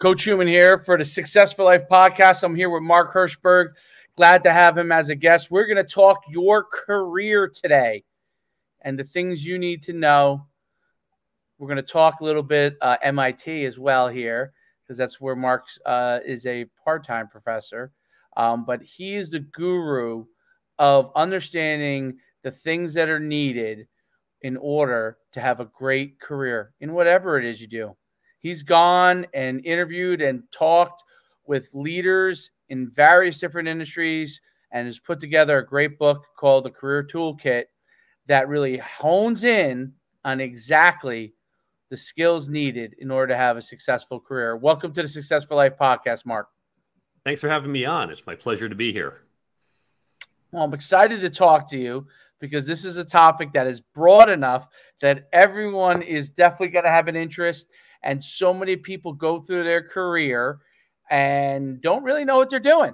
Coach Schuman here for the Success for Life podcast. I'm here with Mark Herschberg. Glad to have him as a guest. We're going to talk your career today and the things you need to know. We're going to talk a little bit MIT as well here, because that's where Mark is a part-time professor. But he is the guru of understanding the things that are needed in order to have a great career in whatever it is you do. He's gone and interviewed and talked with leaders in various different industries and has put together a great book called The Career Toolkit that really hones in on exactly the skills needed in order to have a successful career. Welcome to the Success for Life podcast, Mark. Thanks for having me on. It's my pleasure to be here. Well, I'm excited to talk to you because this is a topic that is broad enough that everyone is definitely going to have an interest. And so many people go through their career and don't really know what they're doing.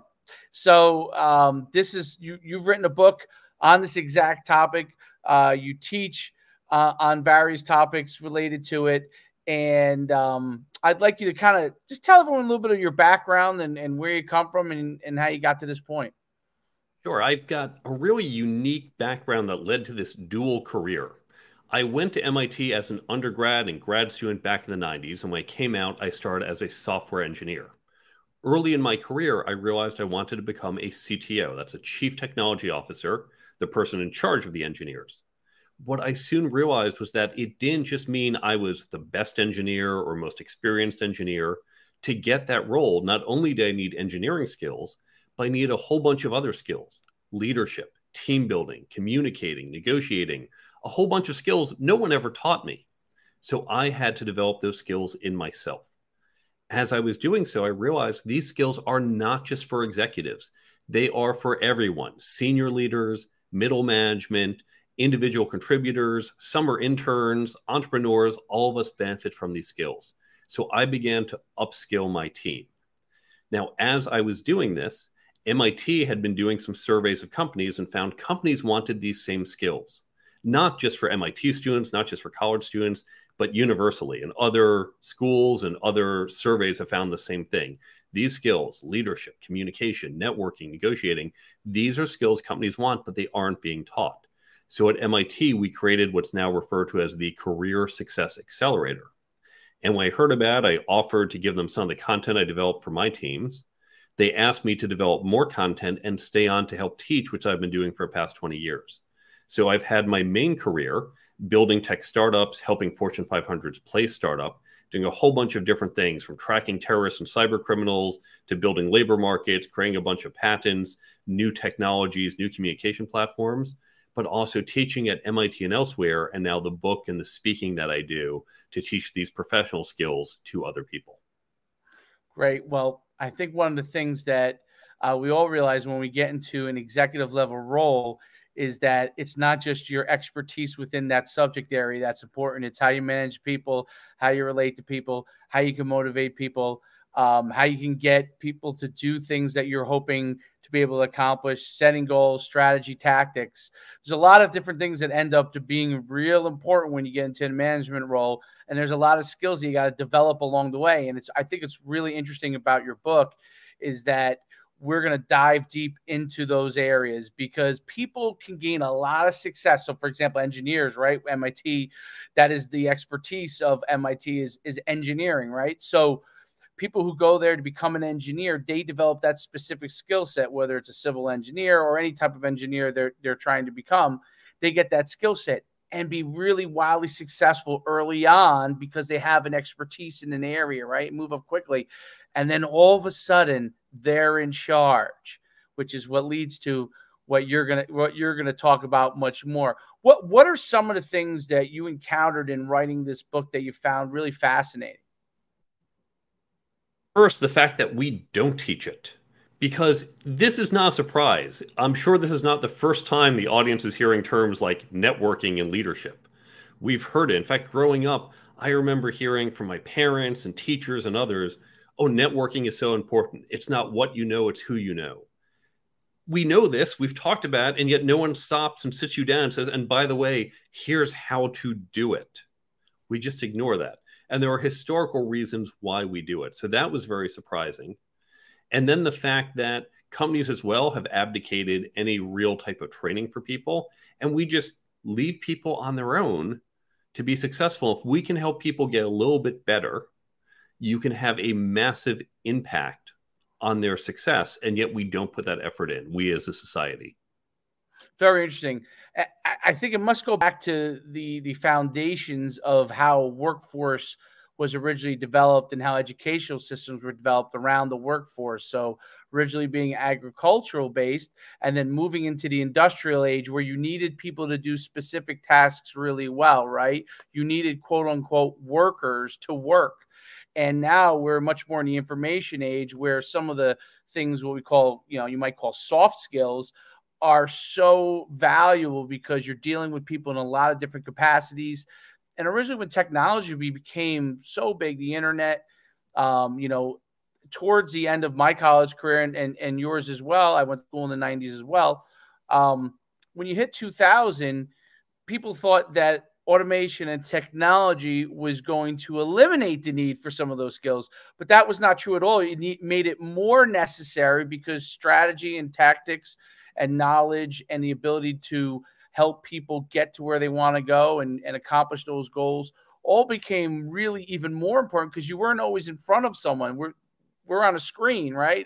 So this is you've written a book on this exact topic. You teach on various topics related to it. And I'd like you to kind of just tell everyone a little bit of your background and where you come from and how you got to this point. Sure. I've got a really unique background that led to this dual career. I went to MIT as an undergrad and grad student back in the 90s, and when I came out, I started as a software engineer. Early in my career, I realized I wanted to become a CTO. That's a chief technology officer, the person in charge of the engineers. What I soon realized was that it didn't just mean I was the best engineer or most experienced engineer. To get that role, not only did I need engineering skills, but I needed a whole bunch of other skills: leadership, team building, communicating, negotiating, a whole bunch of skills no one ever taught me. So I had to develop those skills in myself. As I was doing so, I realized these skills are not just for executives. They are for everyone: senior leaders, middle management, individual contributors, summer interns, entrepreneurs. All of us benefit from these skills. So I began to upskill my team. Now, as I was doing this, MIT had been doing some surveys of companies and found companies wanted these same skills, not just for MIT students, not just for college students, but universally. And other schools and other surveys have found the same thing. These skills: leadership, communication, networking, negotiating, these are skills companies want, but they aren't being taught. So at MIT, we created what's now referred to as the Career Success Accelerator. And when I heard about it, I offered to give them some of the content I developed for my teams. They asked me to develop more content and stay on to help teach, which I've been doing for the past 20 years. So I've had my main career building tech startups, helping Fortune 500s place startup, doing a whole bunch of different things, from tracking terrorists and cyber criminals to building labor markets, creating a bunch of patents, new technologies, new communication platforms, but also teaching at MIT and elsewhere, and now the book and the speaking that I do to teach these professional skills to other people. Great. Well, I think one of the things that we all realize when we get into an executive level role is that it's not just your expertise within that subject area that's important. It's how you manage people, how you relate to people, how you can motivate people, how you can get people to do things that you're hoping to be able to accomplish, setting goals, strategy, tactics. There's a lot of different things that end up to being real important when you get into a management role. And there's a lot of skills that you got to develop along the way. And I think it's really interesting about your book is that we're going to dive deep into those areas because people can gain a lot of success. So for example, engineers, right? MIT, that is the expertise of MIT is engineering, right? So people who go there to become an engineer, they develop that specific skill set, whether it's a civil engineer or any type of engineer they're trying to become. They get that skill set and be really wildly successful early on because they have an expertise in an area, right? Move up quickly. And then all of a sudden they're in charge, which is what leads to what you're gonna talk about much more. What are some of the things that you encountered in writing this book that you found really fascinating? First, the fact that we don't teach it, because this is not a surprise. I'm sure this is not the first time the audience is hearing terms like networking and leadership. We've heard it. In fact, growing up, I remember hearing from my parents and teachers and others, oh, networking is so important. It's not what you know, it's who you know. We know this, we've talked about it, and yet no one stops and sits you down and says, and by the way, here's how to do it. We just ignore that. And there are historical reasons why we do it. So that was very surprising. And then the fact that companies as well have abdicated any real type of training for people, and we just leave people on their own to be successful. If we can help people get a little bit better, you can have a massive impact on their success, and yet we don't put that effort in, we as a society. Very interesting. I think it must go back to the foundations of how workforce was originally developed and how educational systems were developed around the workforce. So originally being agricultural based and then moving into the industrial age where you needed people to do specific tasks really well, right? You needed quote unquote workers to work. And now we're much more in the information age where some of the things, what we call, you might call soft skills, are so valuable because you're dealing with people in a lot of different capacities. And originally when technology became so big, the internet, towards the end of my college career and yours as well, I went to school in the 90s as well. When you hit 2000, people thought that automation and technology was going to eliminate the need for some of those skills, but that was not true at all. It made it more necessary because strategy and tactics and knowledge and the ability to help people get to where they want to go and accomplish those goals all became really even more important because you weren't always in front of someone. We're on a screen, right?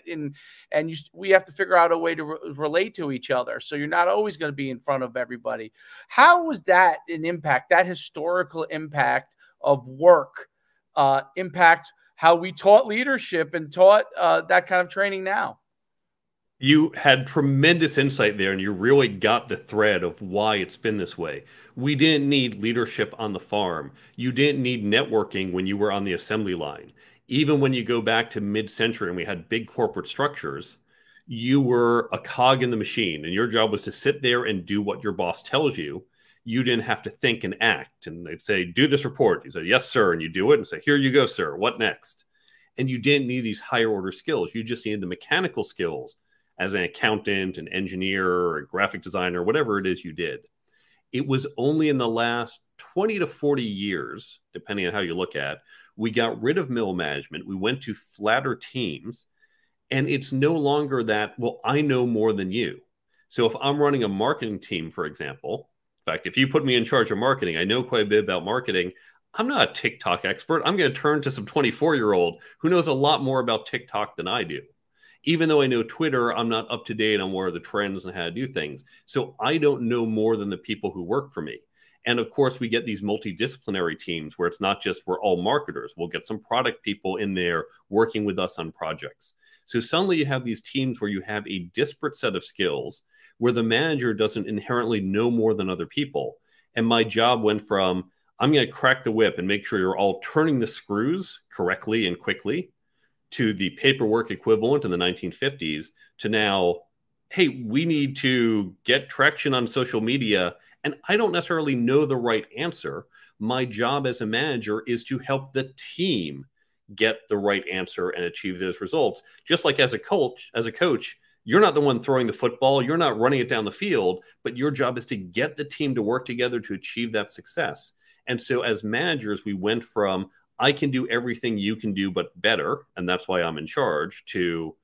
We have to figure out a way to relate to each other. So you're not always going to be in front of everybody. How was that an impact, that historical impact of work, impact how we taught leadership and taught that kind of training now? You had tremendous insight there, and you really got the thread of why it's been this way. We didn't need leadership on the farm. You didn't need networking when you were on the assembly line. Even when you go back to mid-century and we had big corporate structures, you were a cog in the machine, and your job was to sit there and do what your boss tells you. You didn't have to think and act. And they'd say, do this report. You say, yes, sir. And you do it and say, here you go, sir. What next? And you didn't need these higher order skills. You just needed the mechanical skills as an accountant, an engineer, or a graphic designer, whatever it is you did. It was only in the last 20 to 40 years, depending on how you look at, we got rid of middle management. We went to flatter teams. And it's no longer that, well, I know more than you. So if I'm running a marketing team, for example, in fact, if you put me in charge of marketing, I know quite a bit about marketing. I'm not a TikTok expert. I'm going to turn to some 24-year-old who knows a lot more about TikTok than I do. Even though I know Twitter, I'm not up to date on what are the trends and how to do things. So I don't know more than the people who work for me. And of course, we get these multidisciplinary teams where it's not just we're all marketers. We'll get some product people in there working with us on projects. So suddenly you have these teams where you have a disparate set of skills where the manager doesn't inherently know more than other people. And my job went from, I'm going to crack the whip and make sure you're all turning the screws correctly and quickly, to the paperwork equivalent in the 1950s, to now, hey, we need to get traction on social media. And I don't necessarily know the right answer. My job as a manager is to help the team get the right answer and achieve those results. Just like as a coach, you're not the one throwing the football, you're not running it down the field, but your job is to get the team to work together to achieve that success. And so as managers, we went from, I can do everything you can do, but better, and that's why I'm in charge, to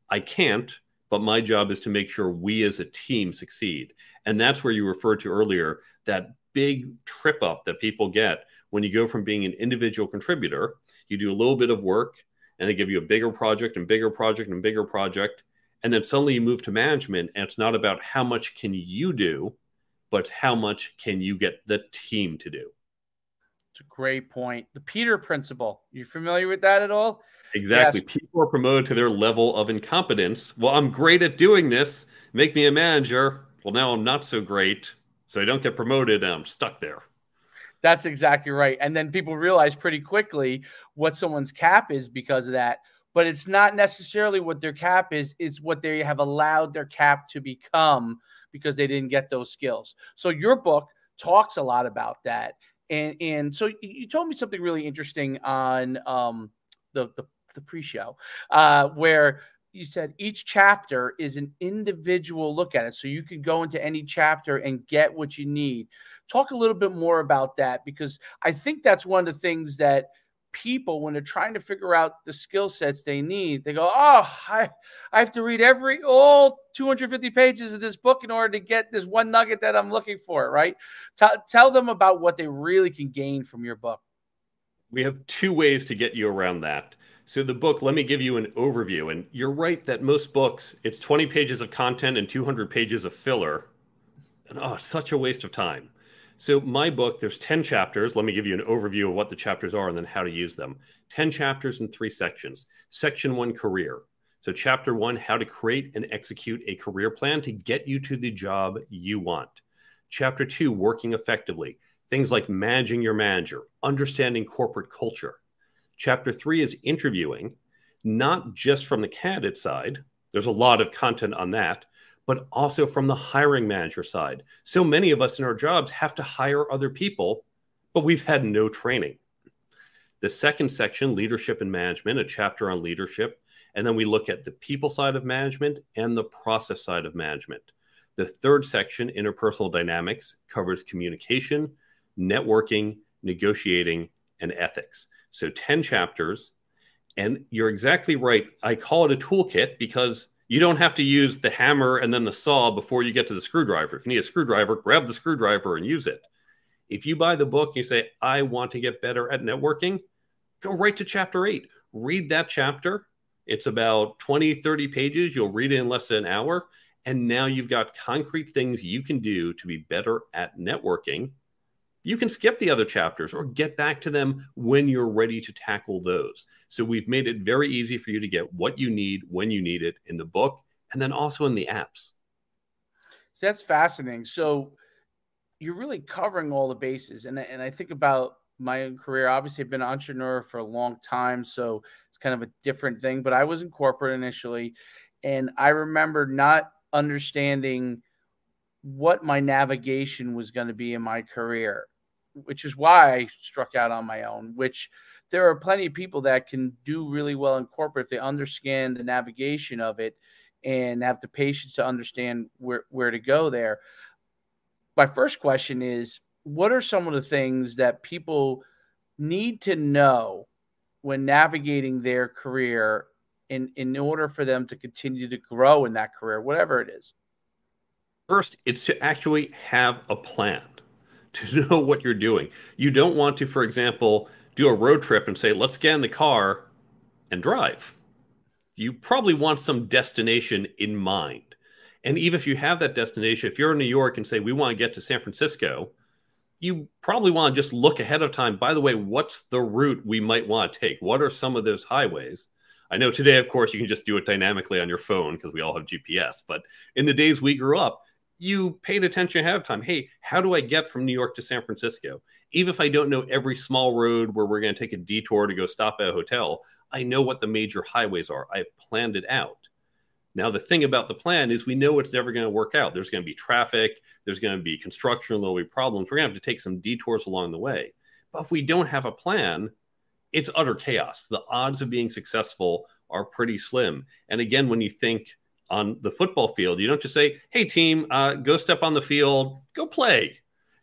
I can't, but my job is to make sure we as a team succeed. And that's where you referred to earlier, that big trip up that people get when you go from being an individual contributor. You do a little bit of work, and they give you a bigger project and bigger project and bigger project. And then suddenly you move to management, and it's not about how much can you do, but how much can you get the team to do. It's a great point. The Peter principle. You familiar with that at all? Exactly. Yes. People are promoted to their level of incompetence. Well, I'm great at doing this. Make me a manager. Well, now I'm not so great. So I don't get promoted and I'm stuck there. That's exactly right. And then people realize pretty quickly what someone's cap is because of that. But it's not necessarily what their cap is. It's what they have allowed their cap to become because they didn't get those skills. So your book talks a lot about that. And so you told me something really interesting on the pre-show where you said each chapter is an individual look at it. So you can go into any chapter and get what you need. Talk a little bit more about that, because I think that's one of the things that people, when they're trying to figure out the skill sets they need, they go, oh, I have to read all 250 pages of this book in order to get this one nugget that I'm looking for, right? Tell them about what they really can gain from your book. We have two ways to get you around that. So the book, let me give you an overview. And you're right that most books, it's 20 pages of content and 200 pages of filler. And oh, it's such a waste of time. So my book, there's 10 chapters. Let me give you an overview of what the chapters are and then how to use them. 10 chapters in 3 sections. Section 1, career. So chapter 1, how to create and execute a career plan to get you to the job you want. Chapter 2, working effectively. Things like managing your manager, understanding corporate culture. Chapter 3 is interviewing, not just from the candidate side. There's a lot of content on that, but also from the hiring manager side. So many of us in our jobs have to hire other people, but we've had no training. The second section, leadership and management, a chapter on leadership. And then we look at the people side of management and the process side of management. The third section, interpersonal dynamics, covers communication, networking, negotiating, and ethics. So 10 chapters. And you're exactly right. I call it a toolkit because you don't have to use the hammer and then the saw before you get to the screwdriver. If you need a screwdriver, grab the screwdriver and use it. If you buy the book, you say, I want to get better at networking, go right to chapter 8. Read that chapter. It's about 20, 30 pages. You'll read it in less than an hour. And now you've got concrete things you can do to be better at networking. You can skip the other chapters or get back to them when you're ready to tackle those. So we've made it very easy for you to get what you need when you need it in the book and then also in the apps. So that's fascinating. So you're really covering all the bases. And I think about my own career. Obviously, I've been an entrepreneur for a long time, so it's kind of a different thing. But I was in corporate initially, and I remember not understanding what my navigation was going to be in my career, which is why I struck out on my own, which there are plenty of people that can do really well in corporate if they understand the navigation of it and have the patience to understand where to go there. My first question is, what are some of the things that people need to know when navigating their career in order for them to continue to grow in that career, whatever it is? First, it's to actually have a plan, to know what you're doing. You don't want to, for example, do a road trip and say, let's get in the car and drive. You probably want some destination in mind. And even if you have that destination, if you're in New York and say, we want to get to San Francisco, you probably want to just look ahead of time. By the way, what's the route we might want to take? What are some of those highways? I know today, of course, you can just do it dynamically on your phone because we all have GPS. But in the days we grew up, you paid attention ahead of time. Hey, how do I get from New York to San Francisco? Even if I don't know every small road where we're going to take a detour to go stop at a hotel, I know what the major highways are. I've planned it out. Now, the thing about the plan is we know it's never going to work out. There's going to be traffic. There's going to be construction. There'll be problems. We're going to have to take some detours along the way. But if we don't have a plan, it's utter chaos. The odds of being successful are pretty slim. And again, when you think on the football field, you don't just say, hey, team, go step on the field, go play.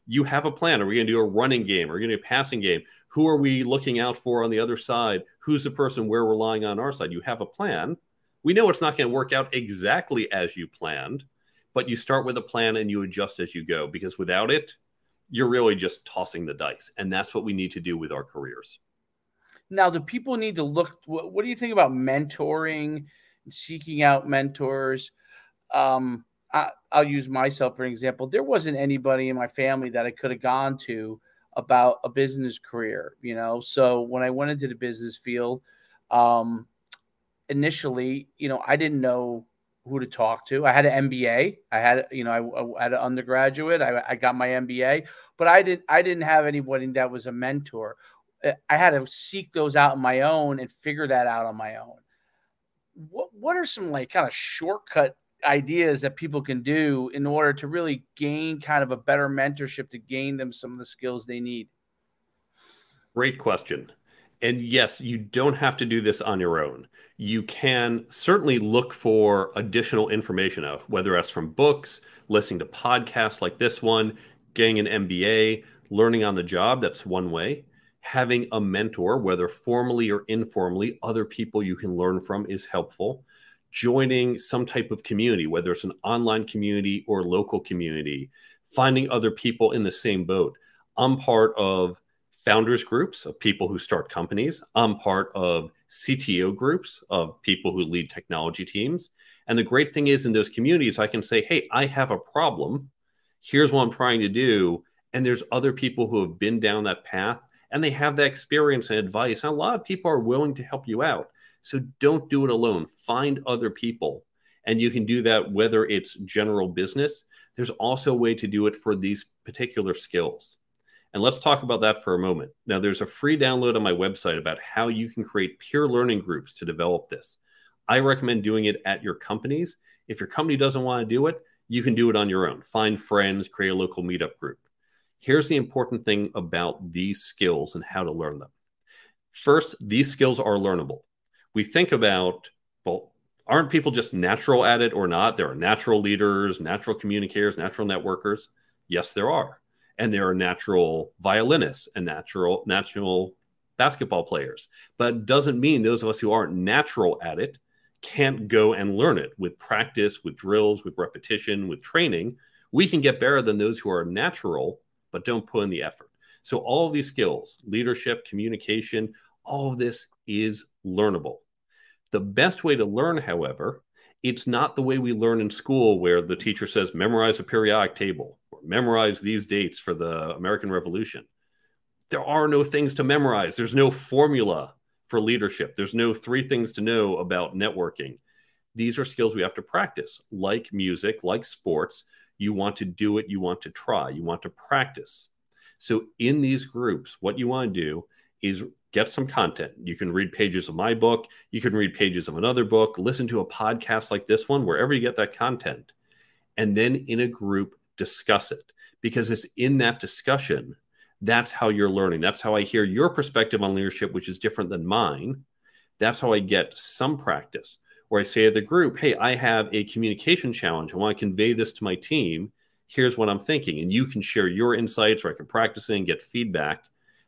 You have a plan. Are we going to do a running game? Are we going to do a passing game? Who are we looking out for on the other side? Who's the person we're relying on our side? You have a plan. We know it's not going to work out exactly as you planned, but you start with a plan and you adjust as you go, because without it, you're really just tossing the dice. And that's what we need to do with our careers. Now, do people need to look, what do you think about mentoring, seeking out mentors? I'll use myself for an example. There wasn't anybody in my family that I could have gone to about a business career, you know? So when I went into the business field, initially, you know, I didn't know who to talk to. I had an MBA. I had, you know, I had an undergraduate. I got my MBA, but I didn't have anybody that was a mentor. I had to seek those out on my own and figure that out on my own. What are some like kind of shortcut ideas that people can do in order to really gain kind of a better mentorship to gain them some of the skills they need? Great question. And yes, you don't have to do this on your own. You can certainly look for additional information out, whether that's from books, listening to podcasts like this one, getting an MBA, learning on the job. That's one way. Having a mentor, whether formally or informally, other people you can learn from is helpful. Joining some type of community, whether it's an online community or local community, finding other people in the same boat. I'm part of founders groups of people who start companies. I'm part of CTO groups of people who lead technology teams. And the great thing is in those communities, I can say, hey, I have a problem. Here's what I'm trying to do. And there's other people who have been down that path and they have that experience and advice. And a lot of people are willing to help you out. So don't do it alone. Find other people. And you can do that whether it's general business. There's also a way to do it for these particular skills. And let's talk about that for a moment. Now, there's a free download on my website about how you can create peer learning groups to develop this. I recommend doing it at your companies. If your company doesn't want to do it, you can do it on your own. Find friends, create a local meetup group. Here's the important thing about these skills and how to learn them. First, these skills are learnable. We think about, well, aren't people just natural at it or not? There are natural leaders, natural communicators, natural networkers. Yes, there are. And there are natural violinists and natural basketball players. But it doesn't mean those of us who aren't natural at it can't go and learn it with practice, with drills, with repetition, with training. We can get better than those who are natural, but don't put in the effort. So all of these skills, leadership, communication, all of this is learnable. The best way to learn, however, it's not the way we learn in school where the teacher says, memorize a periodic table or memorize these dates for the American Revolution. There are no things to memorize. There's no formula for leadership. There's no 3 things to know about networking. These are skills we have to practice, like music, like sports. You want to do it. You want to try. You want to practice. So in these groups, what you want to do is get some content. You can read pages of my book. You can read pages of another book. Listen to a podcast like this one, wherever you get that content. And then in a group, discuss it. Because it's in that discussion, that's how you're learning. That's how I hear your perspective on leadership, which is different than mine. That's how I get some practice. Or I say to the group, hey, I have a communication challenge. I want to convey this to my team. Here's what I'm thinking. And you can share your insights, or I can practice it and get feedback.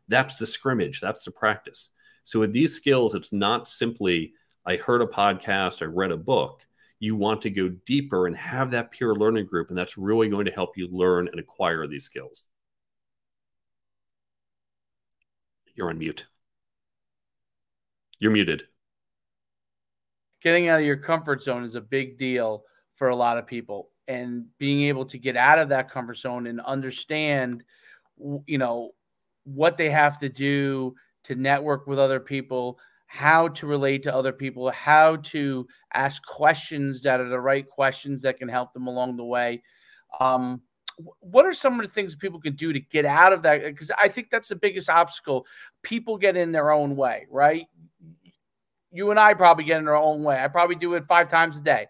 That's the scrimmage. That's the practice. So with these skills, it's not simply, I heard a podcast, I read a book. You want to go deeper and have that peer learning group. And that's really going to help you learn and acquire these skills. You're on mute. You're muted. Getting out of your comfort zone is a big deal for a lot of people. And being able to get out of that comfort zone and understand, what they have to do to network with other people, how to relate to other people, how to ask questions that are the right questions that can help them along the way. What are some of the things people can do to get out of that? Because I think that's the biggest obstacle. People get in their own way, right? You and I probably get in our own way. I probably do it 5 times a day.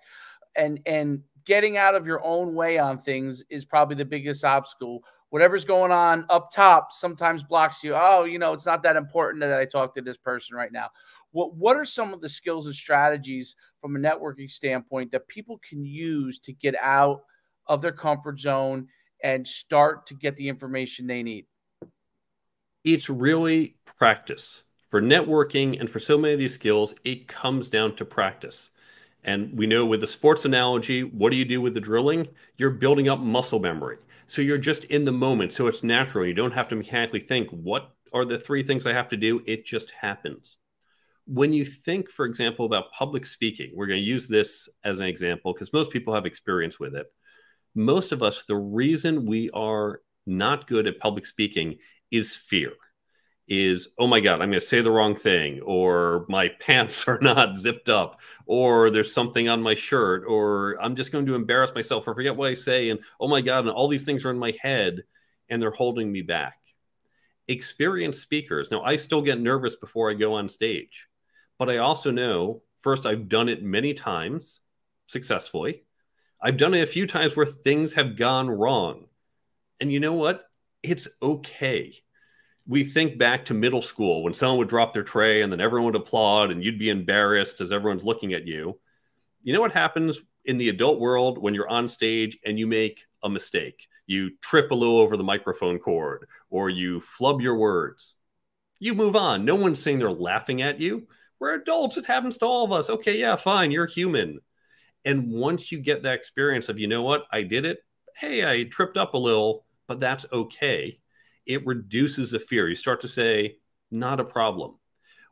And getting out of your own way on things is probably the biggest obstacle. Whatever's going on up top sometimes blocks you. Oh, it's not that important that I talk to this person right now. What are some of the skills and strategies from a networking standpoint that people can use to get out of their comfort zone and start to get the information they need? It's really practice. For networking and for so many of these skills, it comes down to practice. And we know with the sports analogy, what do you do with the drilling? You're building up muscle memory. So you're just in the moment. So it's natural. You don't have to mechanically think, what are the 3 things I have to do? It just happens. When you think, for example, about public speaking, we're going to use this as an example because most people have experience with it. Most of us, the reason we are not good at public speaking is fear. Is, oh my God, I'm going to say the wrong thing, or my pants are not zipped up, or there's something on my shirt, or I'm just going to embarrass myself or forget what I say. And oh my God, and all these things are in my head and they're holding me back. Experienced speakers. Now, I still get nervous before I go on stage, but I also know, first, I've done it many times successfully. I've done it a few times where things have gone wrong. And you know what? It's okay. We think back to middle school when someone would drop their tray and then everyone would applaud and you'd be embarrassed as everyone's looking at you. You know what happens in the adult world when you're on stage and you make a mistake? You trip a little over the microphone cord or you flub your words. You move on. No one's saying they're laughing at you. We're adults. It happens to all of us. Okay, yeah, fine. You're human. And once you get that experience of, you know what, I did it. Hey, I tripped up a little, but that's okay. It reduces the fear. You start to say, not a problem.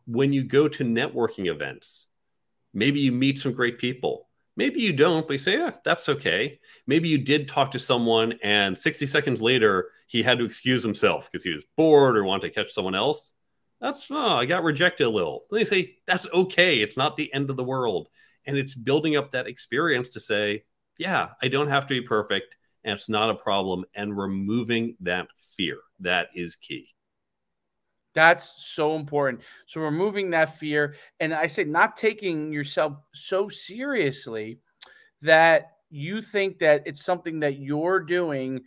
When you go to networking events, maybe you meet some great people. Maybe you don't, but you say, yeah, that's okay. Maybe you did talk to someone and 60 seconds later, he had to excuse himself because he was bored or wanted to catch someone else. That's, oh, I got rejected a little. Then they say, that's okay. It's not the end of the world. And it's building up that experience to say, yeah, I don't have to be perfect and it's not a problem. And removing that fear, that is key. That's so important. So removing that fear, and I say not taking yourself so seriously that you think that it's something that you're doing,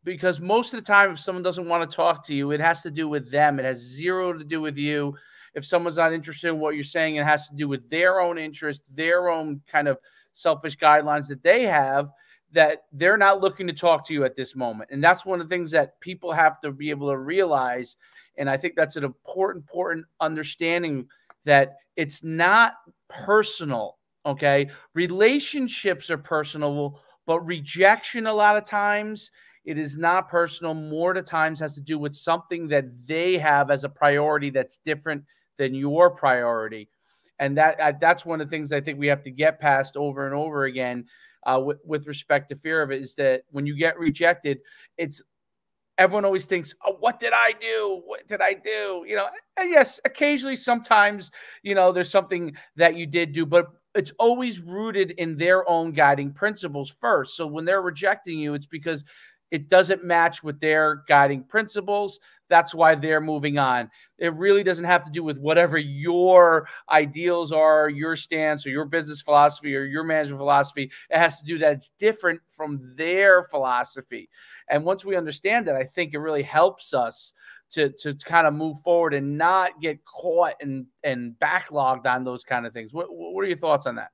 because most of the time if someone doesn't want to talk to you, it has to do with them. It has zero to do with you. If someone's not interested in what you're saying, it has to do with their own interest, their own kind of selfish guidelines that they have, that they're not looking to talk to you at this moment. And that's one of the things that people have to be able to realize. And I think that's an important understanding, that it's not personal. Okay. Relationships are personal, but rejection, a lot of times, it is not personal. More to times has to do with something that they have as a priority that's different than your priority. And that's one of the things I think we have to get past over and over again, with respect to fear of it, is that when you get rejected, it's everyone always thinks, oh, what did I do? What did I do? And yes, occasionally, sometimes, there's something that you did do, but it's always rooted in their own guiding principles first. So when they're rejecting you, it's because it doesn't match with their guiding principles. That's why they're moving on. It really doesn't have to do with whatever your ideals are, your stance, or your business philosophy, or your management philosophy. It has to do that it's different from their philosophy. And once we understand that, I think it really helps us to kind of move forward and not get caught and backlogged on those kind of things. What are your thoughts on that?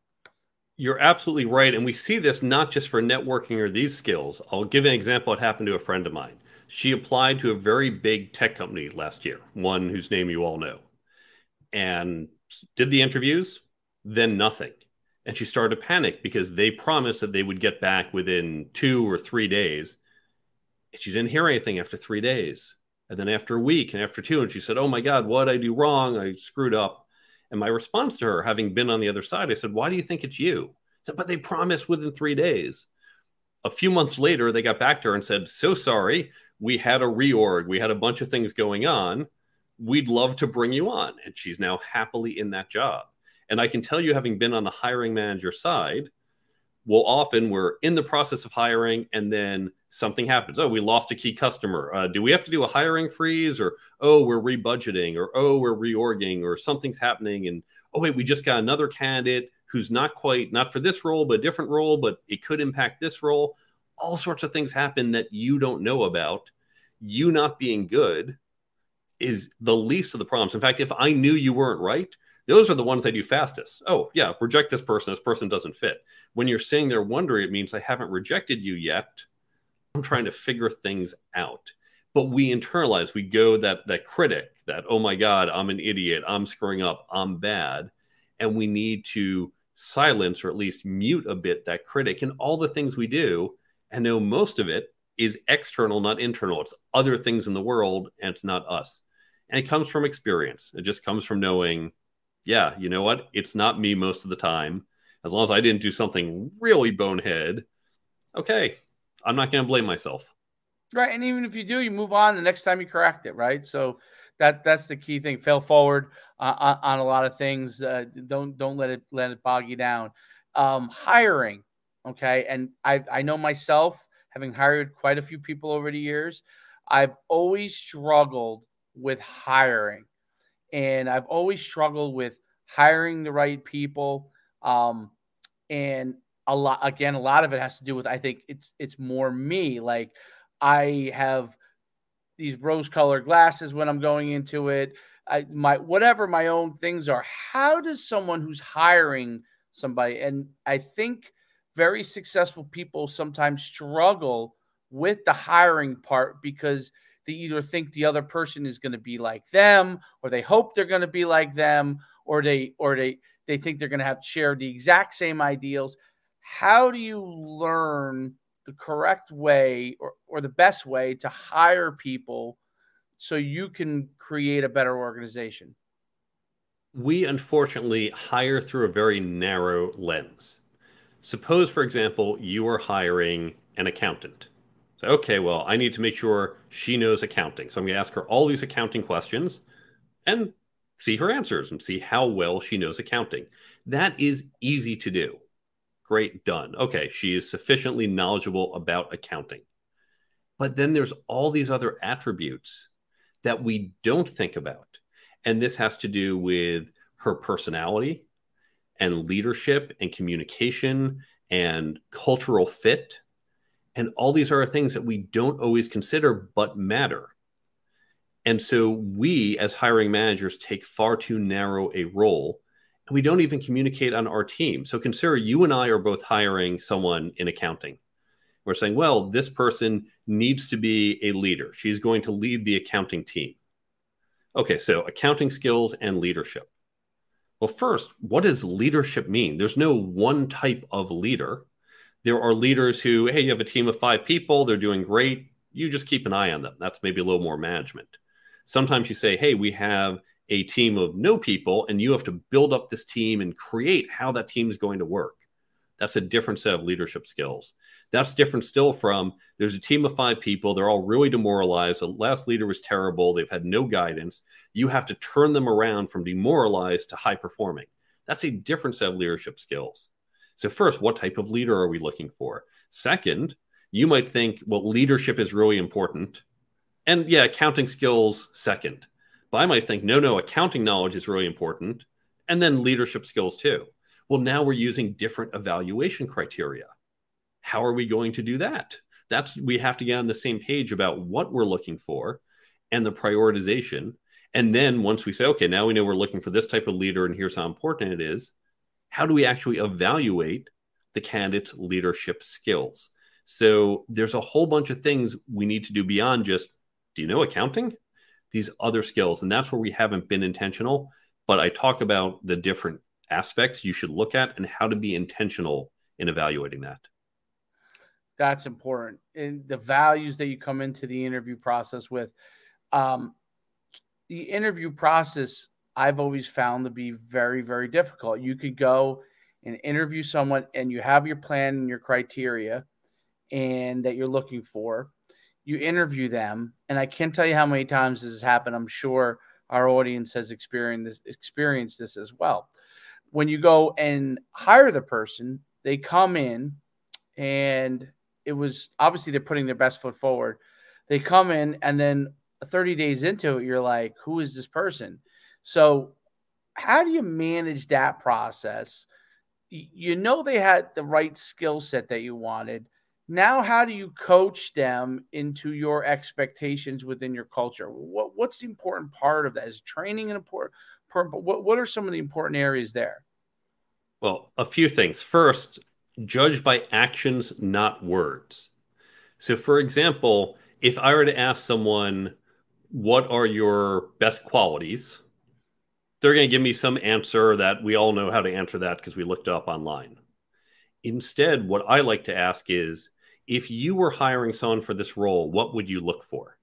You're absolutely right. And we see this not just for networking or these skills. I'll give an example. It happened to a friend of mine. She applied to a very big tech company last year, one whose name you all know, and did the interviews, then nothing. And she started to panic because they promised that they would get back within 2 or 3 days. And she didn't hear anything after 3 days. And then after a week and after 2, and she said, oh my God, what did I do wrong? I screwed up. And my response to her, having been on the other side, I said, why do you think it's you? I said, but they promised within 3 days. A few months later, they got back to her and said, so sorry, we had a reorg. We had a bunch of things going on. We'd love to bring you on. And she's now happily in that job. And I can tell you, having been on the hiring manager side, well, often we're in the process of hiring and then something happens. Oh, we lost a key customer. Do we have to do a hiring freeze? Or, oh, we're rebudgeting, or, oh, we're reorging, or something's happening. And, oh, wait, we just got another candidate who's not for this role, but a different role, but it could impact this role. All sorts of things happen that you don't know about. You not being good is the least of the problems. In fact, if I knew you weren't right, those are the ones I do fastest. Oh, yeah, reject this person. This person doesn't fit. When you're saying they're wondering, it means I haven't rejected you yet. I'm trying to figure things out. But we internalize, we go that critic, that, oh my God, I'm an idiot, I'm screwing up, I'm bad. And we need to silence or at least mute a bit that critic in all the things we do, and know most of it is external, not internal. It's other things in the world, and it's not us. And it comes from experience. It just comes from knowing, yeah, you know what? It's not me most of the time. As long as I didn't do something really bonehead, okay, I'm not going to blame myself. Right. And even if you do, you move on the next time you correct it. Right. So that's the key thing. Fail forward on a lot of things. Don't let it bog you down. Hiring. Okay. And I know myself, having hired quite a few people over the years, I've always struggled with hiring, and I've always struggled with hiring the right people. And a lot of it has to do with, I think it's more me. Like, I have these rose-colored glasses when I'm going into it. Whatever my own things are. How does someone who's hiring somebody, and I think very successful people sometimes struggle with the hiring part, because they either think the other person is going to be like them, or they hope they're going to be like them, or they think they're going to have share the exact same ideals. How do you learn the correct way or the best way to hire people so you can create a better organization? We unfortunately hire through a very narrow lens. Suppose, for example, you are hiring an accountant. So, okay, well, I need to make sure she knows accounting. So I'm going to ask her all these accounting questions and see her answers and see how well she knows accounting. That is easy to do. Great, done. Okay, she is sufficiently knowledgeable about accounting. But then there's all these other attributes that we don't think about. And this has to do with her personality and leadership and communication and cultural fit. And all these are things that we don't always consider but matter. And so we, as hiring managers, take far too narrow a role, and we don't even communicate on our team. So consider you and I are both hiring someone in accounting. We're saying, well, this person needs to be a leader. She's going to lead the accounting team. Okay, so accounting skills and leadership. Well, first, what does leadership mean? There's no one type of leader. There are leaders who, hey, you have a team of 5 people, they're doing great. You just keep an eye on them. That's maybe a little more management. Sometimes you say, hey, we have a team of no people, and you have to build up this team and create how that team is going to work. That's a different set of leadership skills. That's different still from there's a team of 5 people. They're all really demoralized. The last leader was terrible. They've had no guidance. You have to turn them around from demoralized to high performing. That's a different set of leadership skills. So first, what type of leader are we looking for? Second, you might think, well, leadership is really important. And yeah, accounting skills second. But I might think, no, accounting knowledge is really important. And then leadership skills too. Well, now we're using different evaluation criteria. How are we going to do that? We have to get on the same page about what we're looking for and the prioritization. And then once we say, okay, now we know we're looking for this type of leader and here's how important it is, how do we actually evaluate the candidate's leadership skills? So there's a whole bunch of things we need to do beyond just, do you know accounting? These other skills. And that's where we haven't been intentional. But I talk about the different aspects you should look at and how to be intentional in evaluating that. That's important. And the values that you come into the interview process with. The interview process, I've always found to be very, very difficult. You could go and interview someone and you have your plan and your criteria and that you're looking for. You interview them. And I can't tell you how many times this has happened. I'm sure our audience has experienced this as well. When you go and hire the person, they come in and it was obviously they're putting their best foot forward. They come in and then 30 days into it, you're like, who is this person? So how do you manage that process? You know, they had the right skill set that you wanted. Now, how do you coach them into your expectations within your culture? What's the important part of that? Is training an important? What are some of the important areas there? Well, a few things. First, judge by actions, not words. So, for example, if I were to ask someone, what are your best qualities? They're going to give me some answer that we all know how to answer that because we looked up online. Instead, what I like to ask is, if you were hiring someone for this role, what would you look for?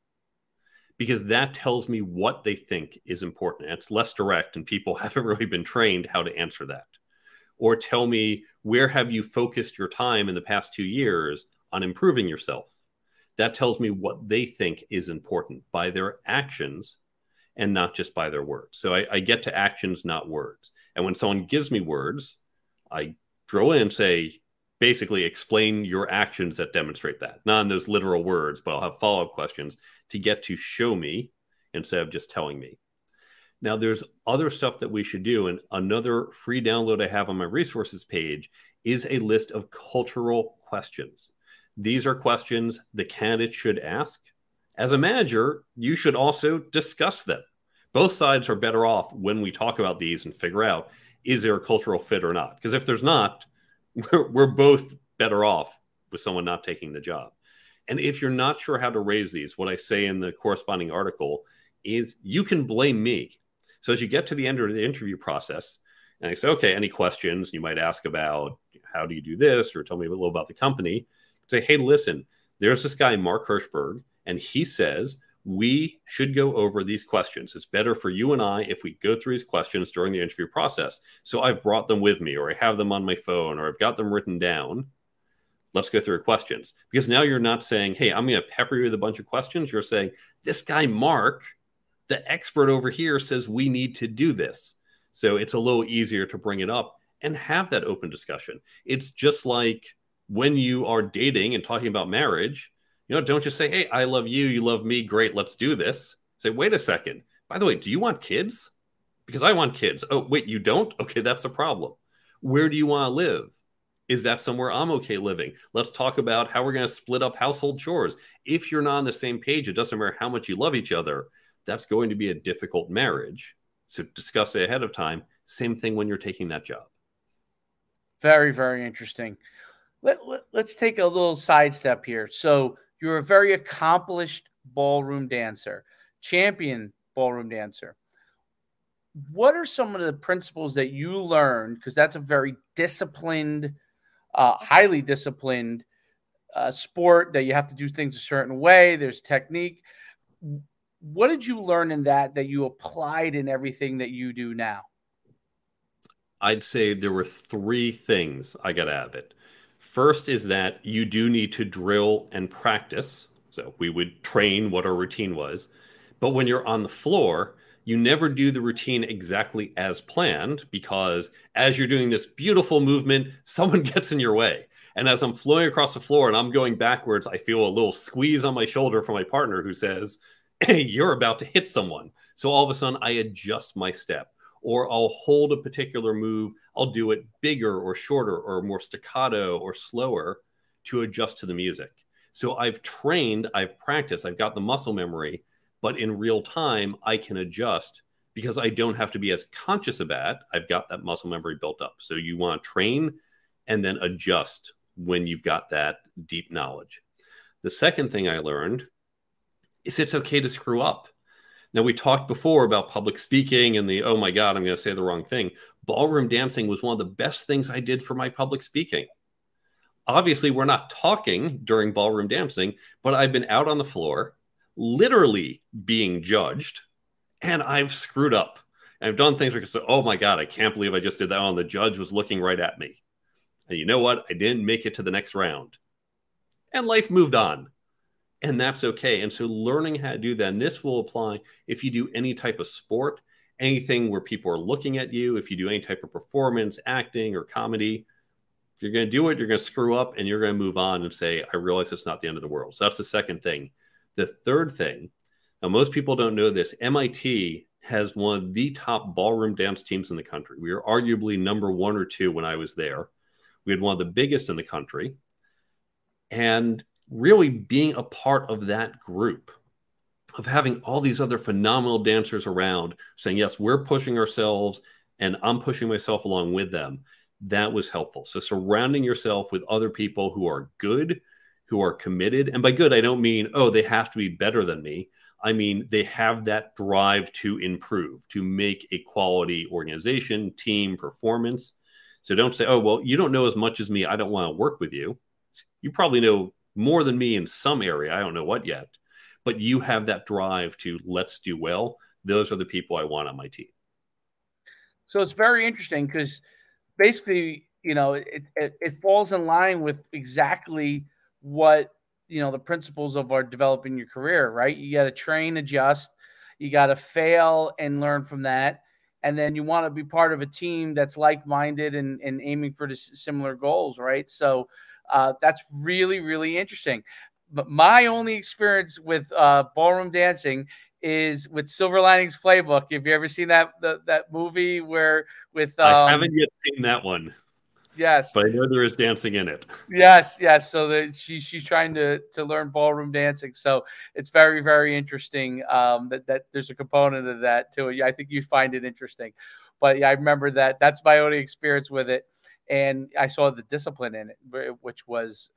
Because that tells me what they think is important. It's less direct, and people haven't really been trained how to answer that. Or tell me, where have you focused your time in the past 2 years on improving yourself? That tells me what they think is important by their actions and not just by their words. So I get to actions, not words. And when someone gives me words, I throw in and say, basically explain your actions that demonstrate that. Not in those literal words, but I'll have follow-up questions to get to show me instead of just telling me. Now, there's other stuff that we should do. And another free download I have on my resources page is a list of cultural questions. These are questions the candidate should ask. As a manager, you should also discuss them. Both sides are better off when we talk about these and figure out, is there a cultural fit or not? Because if there's not, we're both better off with someone not taking the job. And if you're not sure how to raise these, what I say in the corresponding article is you can blame me. So as you get to the end of the interview process, and I say, okay, any questions? You might ask about how do you do this, or tell me a little about the company. Say, hey, listen, there's this guy, Mark Herschberg, and he says we should go over these questions. It's better for you and I if we go through these questions during the interview process. So I've brought them with me, or I have them on my phone, or I've got them written down. Let's go through questions. Because now you're not saying, hey, I'm going to pepper you with a bunch of questions. You're saying, this guy, Mark, the expert over here, says we need to do this. So it's a little easier to bring it up and have that open discussion. It's just like when you are dating and talking about marriage, don't just say, hey, I love you, you love me, great, let's do this. Say, wait a second. By the way, do you want kids? Because I want kids. Oh, wait, you don't? Okay, that's a problem. Where do you want to live? Is that somewhere I'm okay living? Let's talk about how we're going to split up household chores. If you're not on the same page, it doesn't matter how much you love each other. That's going to be a difficult marriage. So discuss it ahead of time. Same thing when you're taking that job. Very, very interesting. Let's take a little sidestep here. So you're a very accomplished ballroom dancer, champion ballroom dancer. What are some of the principles that you learned? Because that's a very disciplined, highly disciplined sport that you have to do things a certain way. There's technique. What did you learn in that you applied in everything that you do now? I'd say there were 3 things I got out of it. First is that you do need to drill and practice. So we would train what our routine was. But when you're on the floor, you never do the routine exactly as planned, because as you're doing this beautiful movement, someone gets in your way. And as I'm flowing across the floor and I'm going backwards, I feel a little squeeze on my shoulder from my partner who says, hey, you're about to hit someone. So all of a sudden I adjust my step, or I'll hold a particular move. I'll do it bigger or shorter or more staccato or slower to adjust to the music. So I've trained, I've practiced, I've got the muscle memory, but in real time, I can adjust because I don't have to be as conscious of that. I've got that muscle memory built up. So you want to train and then adjust when you've got that deep knowledge. The second thing I learned is it's okay to screw up. Now, we talked before about public speaking and oh my God, I'm going to say the wrong thing. Ballroom dancing was one of the best things I did for my public speaking. Obviously, we're not talking during ballroom dancing, but I've been out on the floor, literally being judged, and I've screwed up. And I've done things where I say, oh my God, I can't believe I just did that. And the judge was looking right at me. And you know what? I didn't make it to the next round. And life moved on. And that's okay. And so learning how to do that, and this will apply if you do any type of sport, anything where people are looking at you, if you do any type of performance, acting, or comedy, if you're going to do it, you're going to screw up and you're going to move on and say, I realize it's not the end of the world. So that's the second thing. The third thing, now most people don't know this, MIT has one of the top ballroom dance teams in the country. We were arguably number 1 or 2 when I was there. We had one of the biggest in the country. And really being a part of that group, of having all these other phenomenal dancers around saying, yes, we're pushing ourselves and I'm pushing myself along with them, that was helpful. So surrounding yourself with other people who are good, who are committed. And by good, I don't mean, oh, they have to be better than me. I mean, they have that drive to improve, to make a quality organization, team, performance. So don't say, oh, well, you don't know as much as me, I don't want to work with you. You probably know more than me in some area. I don't know what yet, but you have that drive to let's do well. Those are the people I want on my team. So it's very interesting because basically, it falls in line with exactly what, the principles of our developing your career, right? You got to train, adjust, you got to fail and learn from that. And then you want to be part of a team that's like-minded and aiming for the similar goals, right? So that's really, really interesting. But my only experience with ballroom dancing is with Silver Linings Playbook. Have you ever seen that movie I haven't yet seen that one. Yes, but I know there is dancing in it. Yes. So she's trying to learn ballroom dancing. So it's very, very interesting that there's a component of that too. Yeah, I think you find it interesting. But yeah, I remember that. That's my only experience with it. And I saw the discipline in it, which was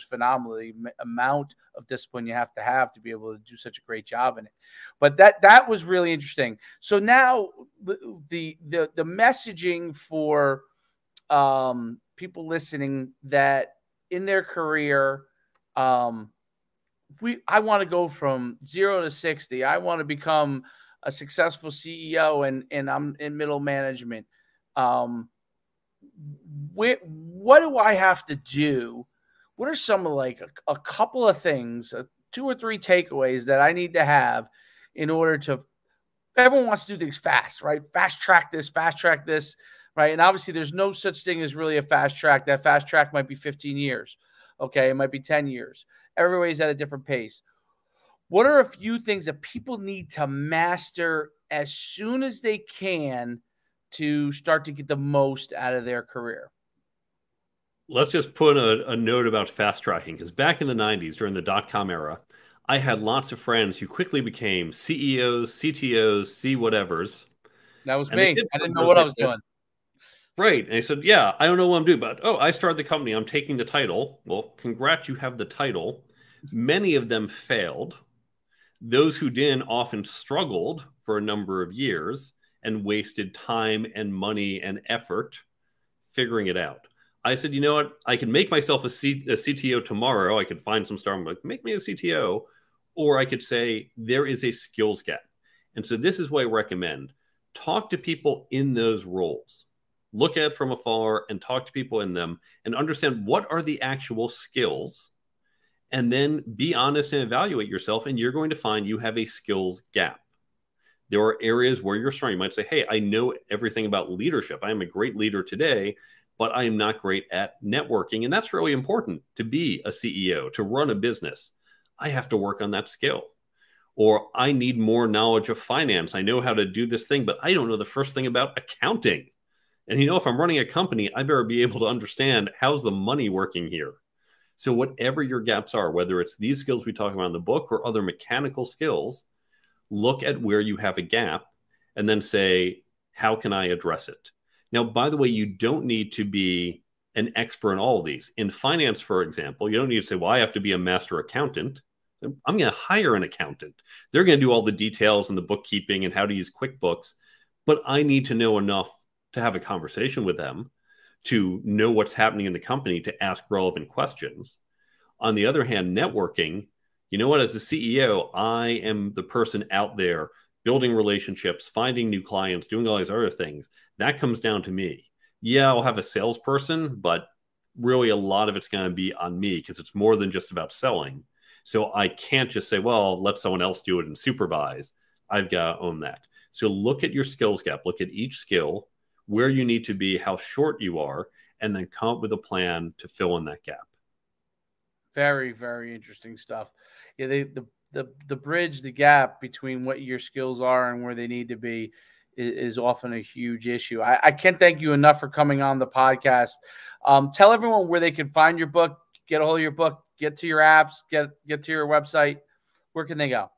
phenomenal. The amount of discipline you have to be able to do such a great job in it. But that was really interesting. So now the messaging for people listening that in their career, I want to go from 0 to 60. I want to become a successful CEO, and I'm in middle management. What do I have to do? What are some of like a couple of things, 2 or 3 takeaways that I need to have in order to? Everyone wants to do things fast, right? Fast track this, right? And obviously, there's no such thing as really a fast track. That fast track might be 15 years, okay? It might be 10 years. Everybody's at a different pace. What are a few things that people need to master as soon as they can to start to get the most out of their career? Let's just put a note about fast tracking, because back in the 90s, during the dot-com era, I had lots of friends who quickly became CEOs, CTOs, C-whatevers. That was And they me. did I didn't something know what I was doing. Right. And I said, yeah, I don't know what I'm doing, but I started the company. I'm taking the title. Well, congrats, you have the title. Many of them failed. Those who didn't often struggled for a number of years and wasted time and money and effort figuring it out. I said, you know what? I can make myself a CTO tomorrow. I could find some star, like, make me a CTO. Or I could say, there is a skills gap. And so this is what I recommend. Talk to people in those roles. Look at it from afar and talk to people in them and understand what are the actual skills, and then be honest and evaluate yourself, and you're going to find you have a skills gap. There are areas where you're strong. You might say, hey, I know everything about leadership. I am a great leader today, but I am not great at networking. And that's really important to be a CEO, to run a business. I have to work on that skill. Or I need more knowledge of finance. I know how to do this thing, but I don't know the first thing about accounting. And if I'm running a company, I better be able to understand how's the money working here. So whatever your gaps are, whether it's these skills we talk about in the book or other mechanical skills, look at where you have a gap and then say, how can I address it? Now, by the way, you don't need to be an expert in all of these. In finance, for example, you don't need to say, well, I have to be a master accountant. I'm going to hire an accountant. They're going to do all the details and the bookkeeping and how to use QuickBooks, but I need to know enough to have a conversation with them, to know what's happening in the company, to ask relevant questions. On the other hand, networking, you know what, as a CEO, I am the person out there building relationships, finding new clients, doing all these other things. That comes down to me. Yeah, I'll have a salesperson, but really a lot of it's going to be on me because it's more than just about selling. So I can't just say, well, let someone else do it and supervise. I've got to own that. So look at your skills gap, look at each skill, where you need to be, how short you are, and then come up with a plan to fill in that gap. Very, very interesting stuff. Yeah, the bridge, the gap between what your skills are and where they need to be is often a huge issue. I can't thank you enough for coming on the podcast. Tell everyone where they can find your book, get a hold of your book, get to your apps, get to your website. Where can they go?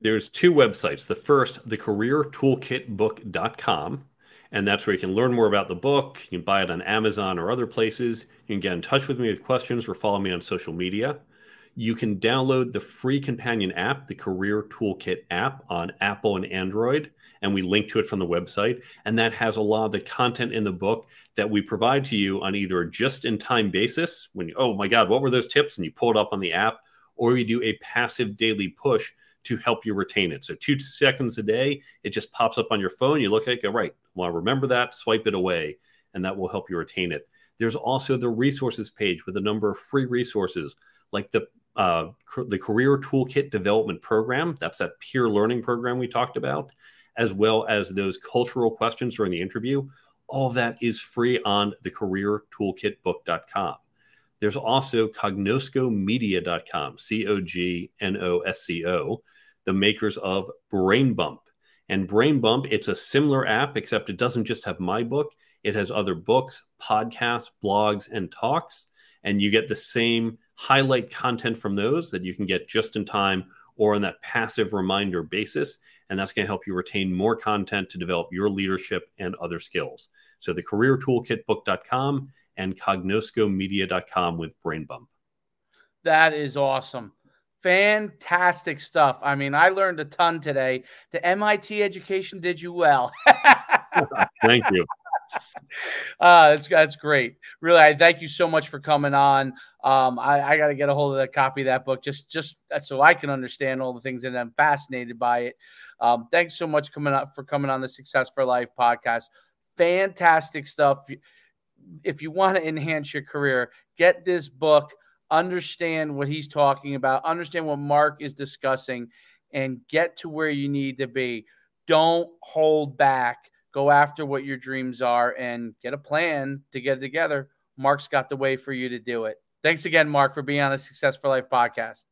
There's 2 websites. The first, thecareertoolkitbook.com. And that's where you can learn more about the book. You can buy it on Amazon or other places. You can get in touch with me with questions or follow me on social media. You can download the free companion app, the Career Toolkit app, on Apple and Android. And we link to it from the website. And that has a lot of the content in the book that we provide to you on either a just-in-time basis, when you, oh my God, what were those tips? And you pull it up on the app, or we do a passive daily push to help you retain it. So 2 seconds a day, it just pops up on your phone. You look at it, go, right, well, remember that, swipe it away, and that will help you retain it. There's also the resources page with a number of free resources, like the Career Toolkit Development Program. That's that peer learning program we talked about, as well as those cultural questions during the interview. All of that is free on the careertoolkitbook.com. There's also cognoscomedia.com, COGNOSCO, the makers of Brain Bump. And Brain Bump, it's a similar app, except it doesn't just have my book. It has other books, podcasts, blogs, and talks. And you get the same highlight content from those that you can get just in time or on that passive reminder basis. And that's going to help you retain more content to develop your leadership and other skills. So the careertoolkitbook.com and cognoscomedia.com with Brain Bump. That is awesome. Fantastic stuff. I mean, I learned a ton today. The MIT education did you well. Thank you. That's great. Really, I thank you so much for coming on. I got to get a hold of that copy of that book just so I can understand all the things, and I'm fascinated by it. Thanks so much for coming on the Success for Life podcast. Fantastic stuff. If you want to enhance your career, get this book, understand what he's talking about, understand what Mark is discussing, and get to where you need to be. Don't hold back. Go after what your dreams are and get a plan to get it together. Mark's got the way for you to do it. Thanks again, Mark, for being on the Success for Life podcast.